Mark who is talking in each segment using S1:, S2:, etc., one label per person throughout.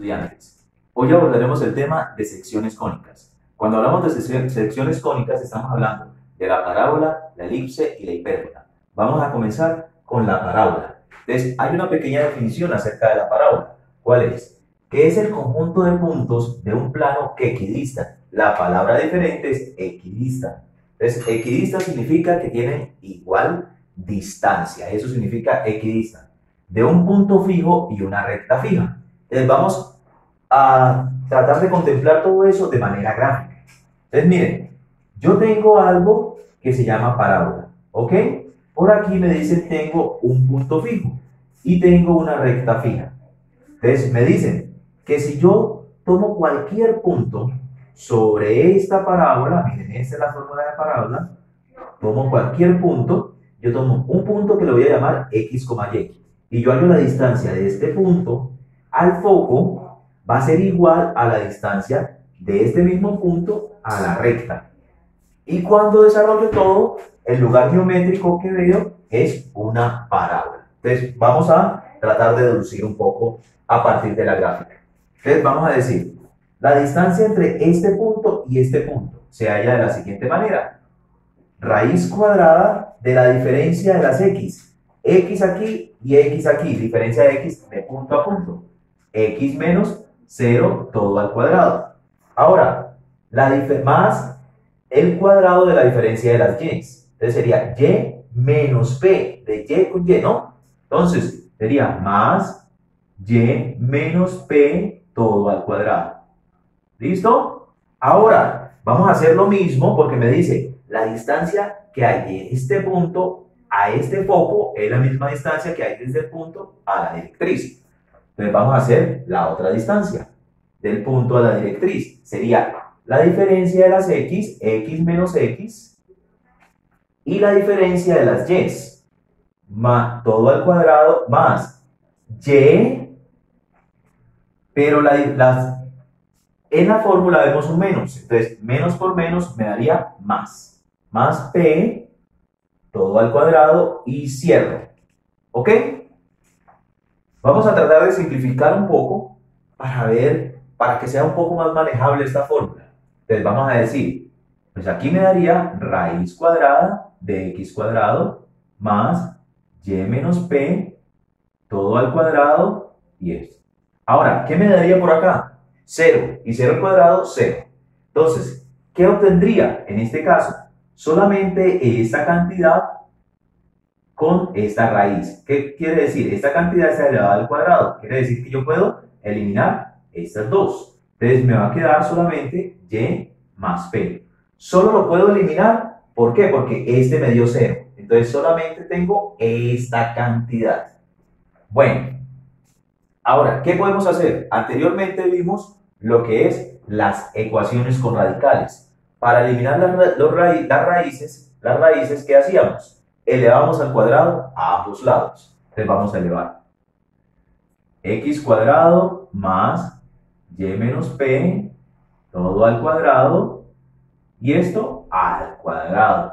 S1: Estudiantes. Hoy abordaremos el tema de secciones cónicas. Cuando hablamos de secciones cónicas estamos hablando de la parábola, la elipse y la hipérbola. Vamos a comenzar con la parábola. Entonces, hay una pequeña definición acerca de la parábola. ¿Cuál es? Que es el conjunto de puntos de un plano que equidistan. La palabra diferente es equidistan. Entonces, equidistan significa que tienen igual distancia. Eso significa equidistan. De un punto fijo y una recta fija. Entonces, vamos a tratar de contemplar todo eso de manera gráfica. Entonces, miren, yo tengo algo que se llama parábola, ¿ok? Por aquí me dicen tengo un punto fijo y tengo una recta fija. Entonces, me dicen que si yo tomo cualquier punto sobre esta parábola, miren, esta es la fórmula de parábola, tomo cualquier punto, yo tomo un punto que le voy a llamar x, y yo hallo la distancia de este punto al foco va a ser igual a la distancia de este mismo punto a la recta. Y cuando desarrollo todo, el lugar geométrico que veo es una parábola. Entonces, vamos a tratar de deducir un poco a partir de la gráfica. Entonces, vamos a decir, la distancia entre este punto y este punto se halla de la siguiente manera. Raíz cuadrada de la diferencia de las x. X aquí y x aquí, diferencia de x de punto a punto. X menos 0 todo al cuadrado. Ahora, más el cuadrado de la diferencia de las y. Entonces sería y menos p, de y con y, ¿no? Entonces sería más y menos p todo al cuadrado. ¿Listo? Ahora, vamos a hacer lo mismo porque me dice la distancia que hay de este punto a este foco es la misma distancia que hay desde el punto a la directriz. Entonces vamos a hacer la otra distancia del punto a la directriz. Sería la diferencia de las x, x menos x, y la diferencia de las y, más todo al cuadrado, más y, pero en la fórmula vemos un menos. Entonces, menos por menos me daría más. Más p, todo al cuadrado, y cierro. ¿Ok? Vamos a tratar de simplificar un poco para que sea un poco más manejable esta fórmula. Entonces vamos a decir, pues aquí me daría raíz cuadrada de x cuadrado más y menos p todo al cuadrado y esto. Ahora, ¿qué me daría por acá? 0 y 0 al cuadrado, 0. Entonces, ¿qué obtendría en este caso? Solamente esta cantidad con esta raíz. ¿Qué quiere decir? Esta cantidad está elevada al cuadrado. Quiere decir que yo puedo eliminar estas dos. Entonces me va a quedar solamente y más p. Solo lo puedo eliminar. ¿Por qué? Porque este me dio 0. Entonces solamente tengo esta cantidad. Bueno, ahora, ¿qué podemos hacer? Anteriormente vimos lo que es las ecuaciones con radicales. Para eliminar las raíces, ¿qué hacíamos? Elevamos al cuadrado a ambos lados. Entonces vamos a elevar x cuadrado más y menos p todo al cuadrado y esto al cuadrado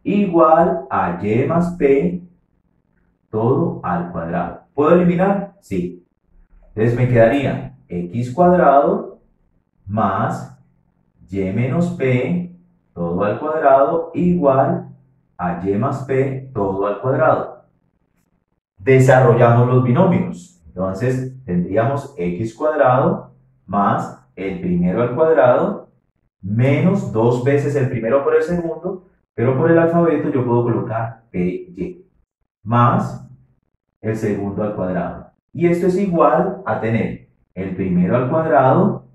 S1: igual a y más p todo al cuadrado. ¿Puedo eliminar? Sí. Entonces me quedaría x cuadrado más y menos p todo al cuadrado igual a y más p todo al cuadrado. Desarrollamos los binomios. Entonces tendríamos x cuadrado más el primero al cuadrado menos 2 veces el primero por el segundo, pero por el alfabeto yo puedo colocar py más el segundo al cuadrado. Y esto es igual a tener el primero al cuadrado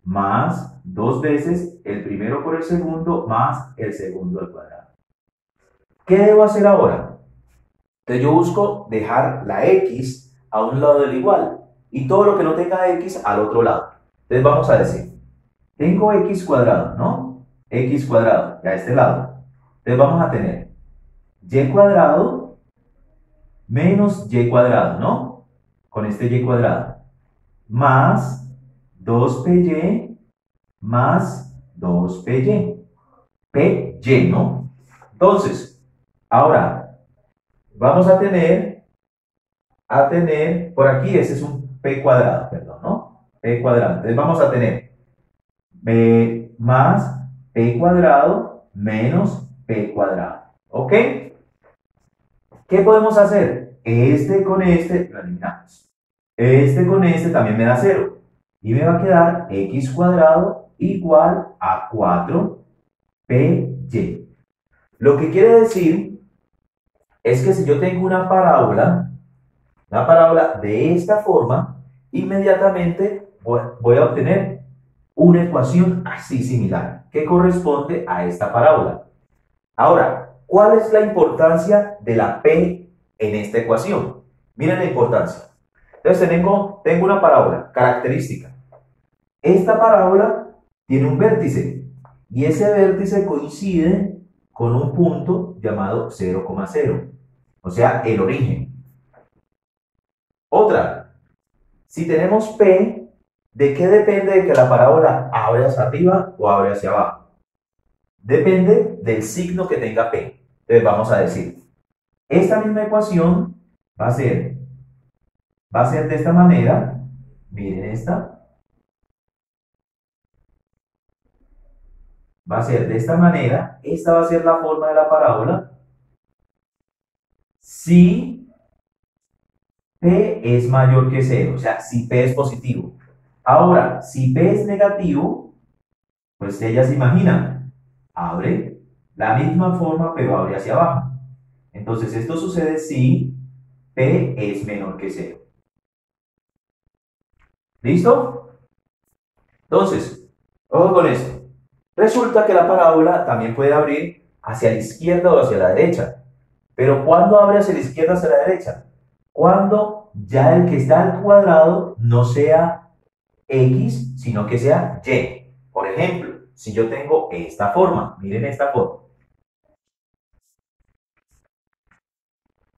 S1: más 2 veces el primero por el segundo más el segundo al cuadrado. ¿Qué debo hacer ahora? Entonces yo busco dejar la x a un lado del igual y todo lo que no tenga x al otro lado. Entonces vamos a decir, tengo x cuadrado, ¿no? X cuadrado, a este lado. Entonces vamos a tener y cuadrado menos y cuadrado, ¿no? Con este y cuadrado. Más 2py más 2py. Py, ¿no? Entonces, ahora, vamos a tener por aquí, ese es un p cuadrado, perdón, ¿no? p cuadrado. Entonces vamos a tener más p cuadrado menos p cuadrado. ¿Ok? ¿Qué podemos hacer? Este con este lo eliminamos. Este con este también me da 0. Y me va a quedar x cuadrado igual a 4py. Lo que quiere decir es que si yo tengo una parábola de esta forma, inmediatamente voy a obtener una ecuación así similar, que corresponde a esta parábola. Ahora, ¿cuál es la importancia de la P en esta ecuación? Miren la importancia. Entonces tengo una parábola característica. Esta parábola tiene un vértice y ese vértice coincide con un punto llamado 0,0, o sea, el origen. Otra, si tenemos P, ¿de qué depende de que la parábola abre hacia arriba o abre hacia abajo? Depende del signo que tenga P. Entonces vamos a decir, esta misma ecuación va a ser de esta manera. Miren esta. Va a ser de esta manera. Esta va a ser la forma de la parábola. Si P es mayor que 0, o sea, si P es positivo. Ahora, si P es negativo, pues ella se imagina, abre la misma forma, pero abre hacia abajo. Entonces, esto sucede si P es menor que 0. ¿Listo? Entonces, ojo con esto. Resulta que la parábola también puede abrir hacia la izquierda o hacia la derecha. Pero ¿cuándo abre hacia la izquierda o hacia la derecha? Cuando ya el que está al cuadrado no sea x, sino que sea y. Por ejemplo, si yo tengo esta forma, miren esta forma.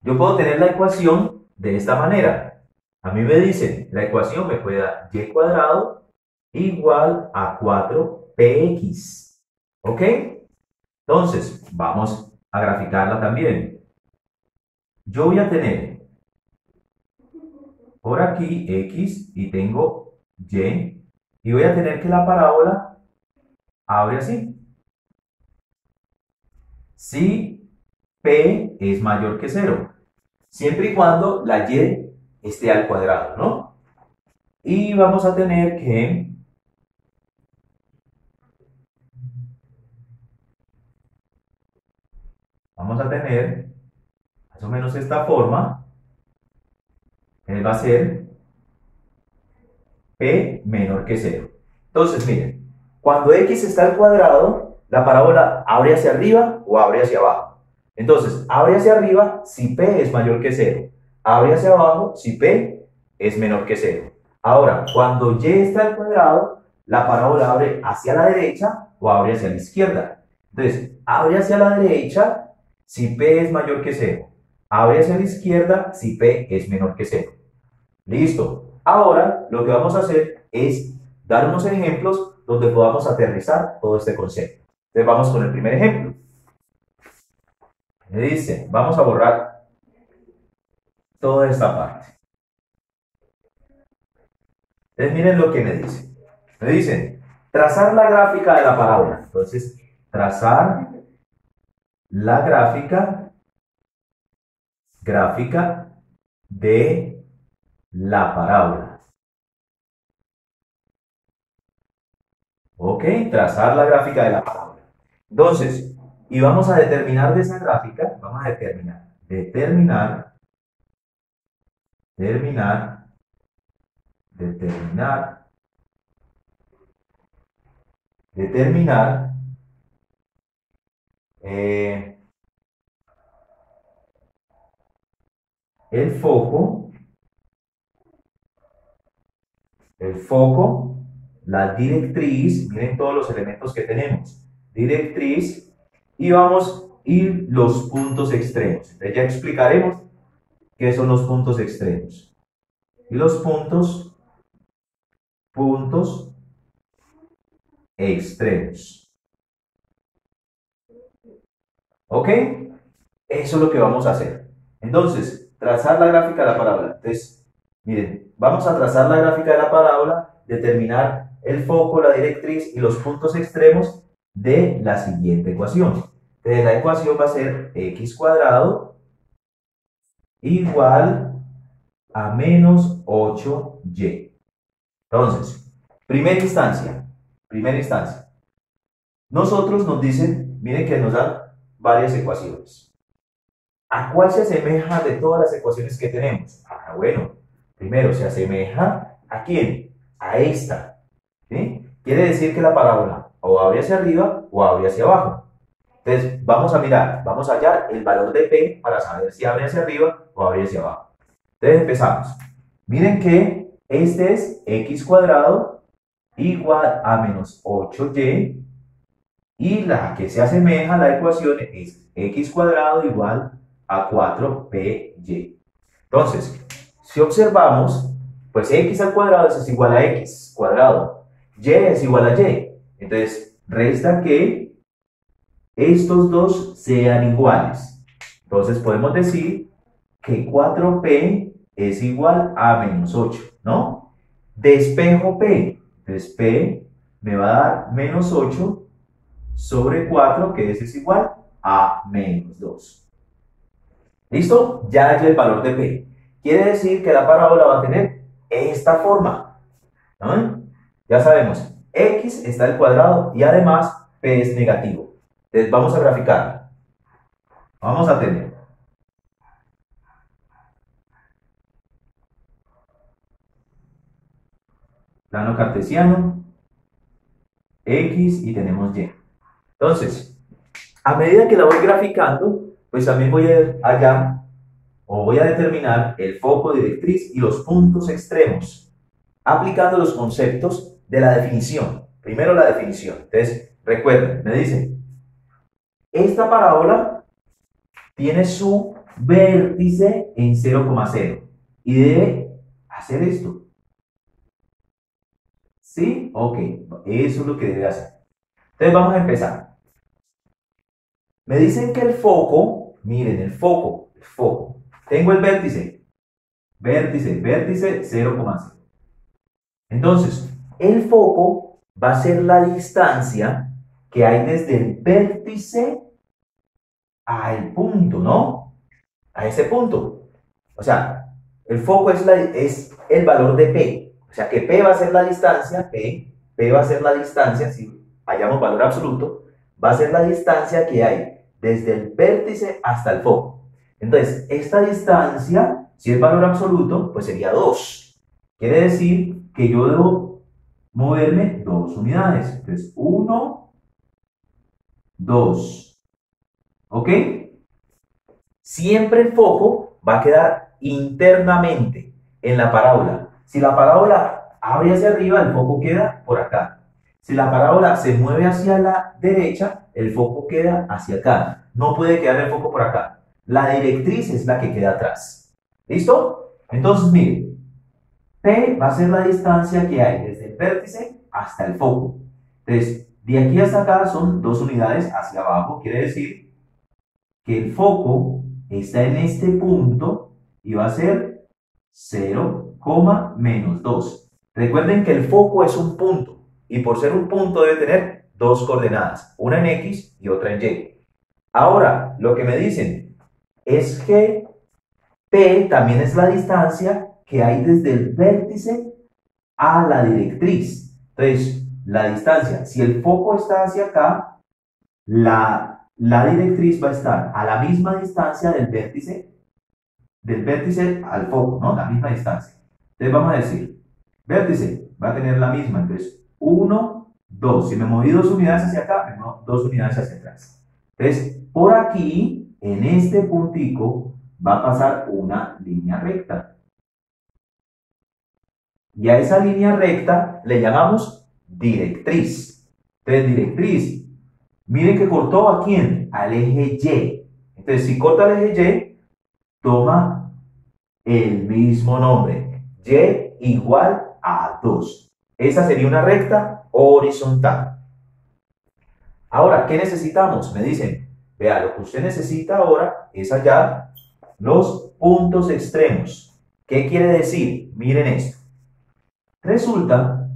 S1: Yo puedo tener la ecuación de esta manera. A mí me dicen, la ecuación me puede dar y cuadrado igual a 4px. ¿Ok? Entonces, vamos a graficarla también. Yo voy a tener por aquí x y tengo y. Y voy a tener que la parábola abre así. Si p es mayor que 0. Siempre y cuando la y esté al cuadrado, ¿no? Y vamos a tener que más o menos esta forma. Va a ser p menor que 0. Entonces, miren, cuando x está al cuadrado, la parábola abre hacia arriba o abre hacia abajo. Entonces, abre hacia arriba si p es mayor que 0. Abre hacia abajo si p es menor que 0. Ahora, cuando y está al cuadrado, la parábola abre hacia la derecha o abre hacia la izquierda. Entonces, abre hacia la derecha si p es mayor que 0. Abre hacia la izquierda si p es menor que 0. Listo. Ahora, lo que vamos a hacer es dar unos ejemplos donde podamos aterrizar todo este concepto. Entonces, vamos con el primer ejemplo. Me dice, vamos a borrar toda esta parte. Entonces, miren lo que me dice. Me dicen, trazar la gráfica de la parábola. Entonces, trazar la gráfica de la parábola. ¿Ok? Trazar la gráfica de la parábola. Entonces, y vamos a determinar de esa gráfica, vamos a determinar el foco, la directriz, miren todos los elementos que tenemos, directriz, y vamos a ir los puntos extremos. Entonces ya explicaremos qué son los puntos extremos. Y los puntos extremos. ¿Ok? Eso es lo que vamos a hacer. Entonces, trazar la gráfica de la parábola. Entonces, miren, vamos a trazar la gráfica de la parábola, determinar el foco, la directriz y los puntos extremos de la siguiente ecuación. Entonces, la ecuación va a ser x cuadrado igual a menos 8y. Entonces, primera instancia, nosotros nos dicen, miren que nos dan varias ecuaciones. ¿A cuál se asemeja de todas las ecuaciones que tenemos? Ah, bueno, primero se asemeja ¿a quién? A esta. ¿Sí? Quiere decir que la parábola o abre hacia arriba o abre hacia abajo. Entonces, vamos a mirar, vamos a hallar el valor de P para saber si abre hacia arriba o abre hacia abajo. Entonces, empezamos. Miren que este es x cuadrado igual a menos 8y y la que se asemeja a la ecuación es x cuadrado igual a 4py. Entonces, si observamos, pues x al cuadrado es igual a x cuadrado, y es igual a y. Entonces, resta que estos dos sean iguales. Entonces, podemos decir que 4p es igual a menos 8, ¿no? Despejo p. Entonces, p me va a dar menos 8 sobre 4, que es igual a menos 2. ¿Listo? Ya hallé el valor de P. Quiere decir que la parábola va a tener esta forma, ¿no? Ya sabemos, X está al cuadrado y además P es negativo. Entonces vamos a graficar. Vamos a tener plano cartesiano, X y tenemos Y. Entonces, a medida que la voy graficando, pues también voy a hallar o voy a determinar el foco, directriz y los puntos extremos, aplicando los conceptos de la definición. Primero la definición. Entonces, recuerden, me dicen, esta parábola tiene su vértice en 0,0 y debe hacer esto. ¿Sí? Ok, eso es lo que debe hacer. Entonces vamos a empezar. Me dicen que el foco, miren, el foco, tengo el vértice 0,0. Entonces, el foco va a ser la distancia que hay desde el vértice al punto, ¿no? A ese punto. O sea, el foco es el valor de P. O sea, que P va a ser la distancia, P va a ser la distancia, si hallamos valor absoluto, va a ser la distancia que hay desde el vértice hasta el foco. Entonces, esta distancia, si es valor absoluto, pues sería 2. Quiere decir que yo debo moverme 2 unidades. Entonces, 1, 2. ¿Ok? Siempre el foco va a quedar internamente en la parábola. Si la parábola abre hacia arriba, el foco queda por acá. Si la parábola se mueve hacia la derecha, el foco queda hacia acá. No puede quedar el foco por acá. La directriz es la que queda atrás. ¿Listo? Entonces, miren. P va a ser la distancia que hay desde el vértice hasta el foco. Entonces, de aquí hasta acá son 2 unidades hacia abajo. Quiere decir que el foco está en este punto y va a ser 0, menos 2. Recuerden que el foco es un punto y por ser un punto debe tener 2 coordenadas, una en X y otra en Y. Ahora, lo que me dicen es que P también es la distancia que hay desde el vértice a la directriz. Entonces, la distancia, si el foco está hacia acá, la directriz va a estar a la misma distancia del vértice al foco, ¿no? La misma distancia. Entonces vamos a decir, vértice va a tener la misma, entonces 1, 2. Si me moví 2 unidades hacia acá, me muevo 2 unidades hacia atrás. Entonces, por aquí, en este puntico, va a pasar una línea recta. Y a esa línea recta le llamamos directriz. Entonces, directriz, miren que cortó ¿a quién? Al eje Y. Entonces, si corta el eje Y, toma el mismo nombre. Y igual a 2. Esa sería una recta horizontal. Ahora, ¿qué necesitamos? Me dicen, vea, lo que usted necesita ahora es hallar los puntos extremos. ¿Qué quiere decir? Miren esto. Resulta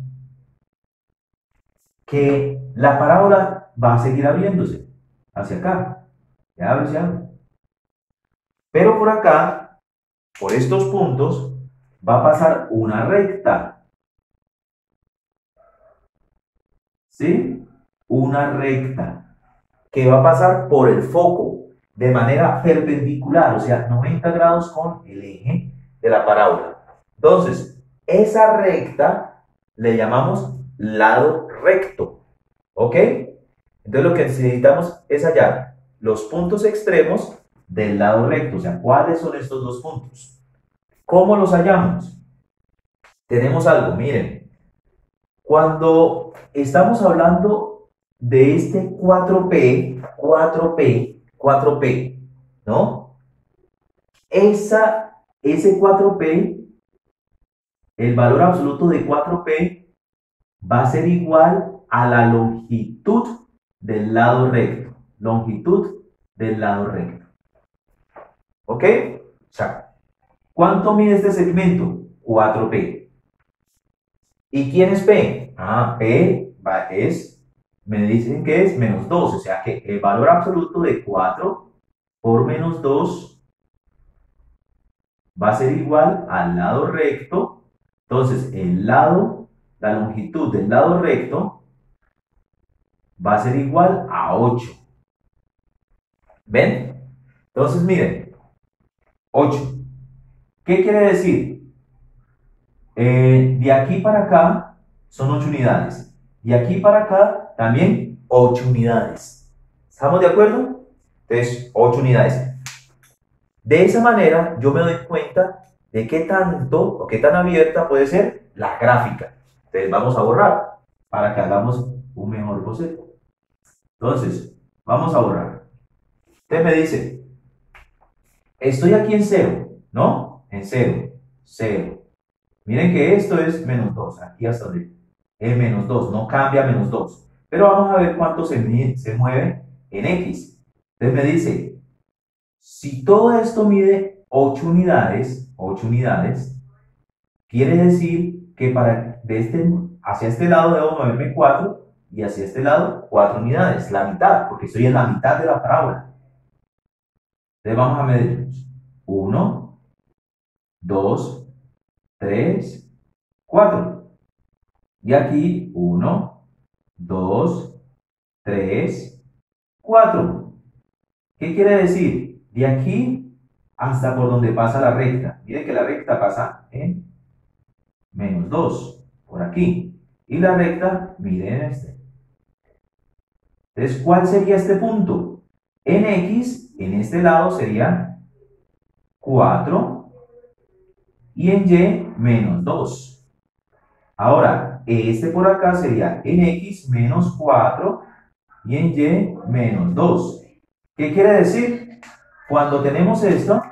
S1: que la parábola va a seguir abriéndose hacia acá. Se abre, se abre. Pero por acá, por estos puntos, va a pasar una recta. ¿Sí? Una recta que va a pasar por el foco de manera perpendicular, o sea, 90 grados con el eje de la parábola. Entonces, esa recta le llamamos lado recto. ¿Ok? Entonces lo que necesitamos es hallar los puntos extremos del lado recto. O sea, ¿cuáles son estos dos puntos? ¿Cómo los hallamos? Tenemos algo, miren. Cuando estamos hablando de este 4P, ¿no? Ese 4P, el valor absoluto de 4P va a ser igual a la longitud del lado recto. Longitud del lado recto. ¿Ok? O sea, ¿cuánto mide este segmento? 4P. ¿Y quién es P? P me dicen que es menos 2. O sea que el valor absoluto de 4 por menos 2 va a ser igual al lado recto. Entonces, la longitud del lado recto va a ser igual a 8. ¿Ven? Entonces, miren, 8. ¿Qué quiere decir? De aquí para acá son 8 unidades. De aquí para acá también 8 unidades. ¿Estamos de acuerdo? Entonces, 8 unidades. De esa manera, yo me doy cuenta de qué tanto o qué tan abierta puede ser la gráfica. Entonces, vamos a borrar para que hagamos un mejor boceto. Entonces, vamos a borrar. Usted me dice, estoy aquí en 0, ¿no? En 0, 0. Miren que esto es menos 2, aquí hasta donde es menos 2, no cambia menos 2. Pero vamos a ver cuánto se mueve en X. Entonces me dice, si todo esto mide 8 unidades, quiere decir que hacia este lado debo moverme 4 y hacia este lado 4 unidades, la mitad, porque estoy en la mitad de la parábola. Entonces vamos a medir 1, 2, 3, 4. Y aquí 1, 2, 3, 4. ¿Qué quiere decir? De aquí hasta por donde pasa la recta. Mire que la recta pasa en menos 2, por aquí. Y la recta, miren este. Entonces, ¿cuál sería este punto? En X, en este lado sería 4 y en Y menos 2. Ahora, este por acá sería en X menos 4 y en Y menos 2. ¿Qué quiere decir? Cuando tenemos esto,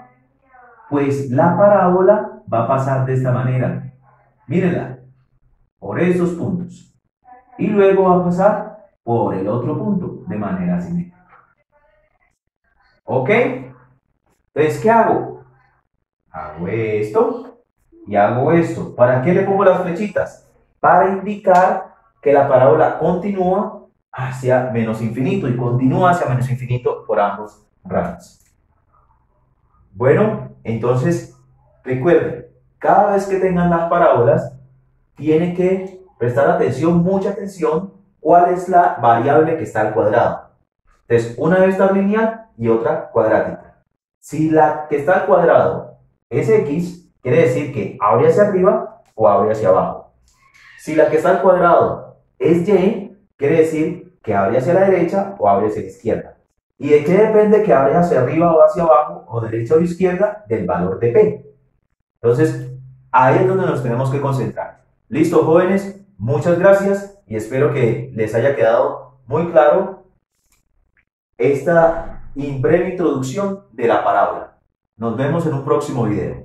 S1: pues la parábola va a pasar de esta manera. Mírenla, por estos puntos. Y luego va a pasar por el otro punto, de manera simétrica. ¿Ok? Entonces, ¿qué hago? Hago esto y hago esto. ¿Para qué le pongo las flechitas? Para indicar que la parábola continúa hacia menos infinito y continúa hacia menos infinito por ambos ramos. Bueno, entonces recuerden, cada vez que tengan las parábolas, tienen que prestar atención, mucha atención, cuál es la variable que está al cuadrado. Entonces, una debe estar lineal y otra cuadrática. Si la que está al cuadrado es X, quiere decir que abre hacia arriba o abre hacia abajo. Si la que está al cuadrado es Y, quiere decir que abre hacia la derecha o abre hacia la izquierda. ¿Y de qué depende que abre hacia arriba o hacia abajo, o derecha o izquierda? Del valor de P. Entonces, ahí es donde nos tenemos que concentrar. Listo, jóvenes, muchas gracias y espero que les haya quedado muy claro esta breve introducción de la parábola. Nos vemos en un próximo video.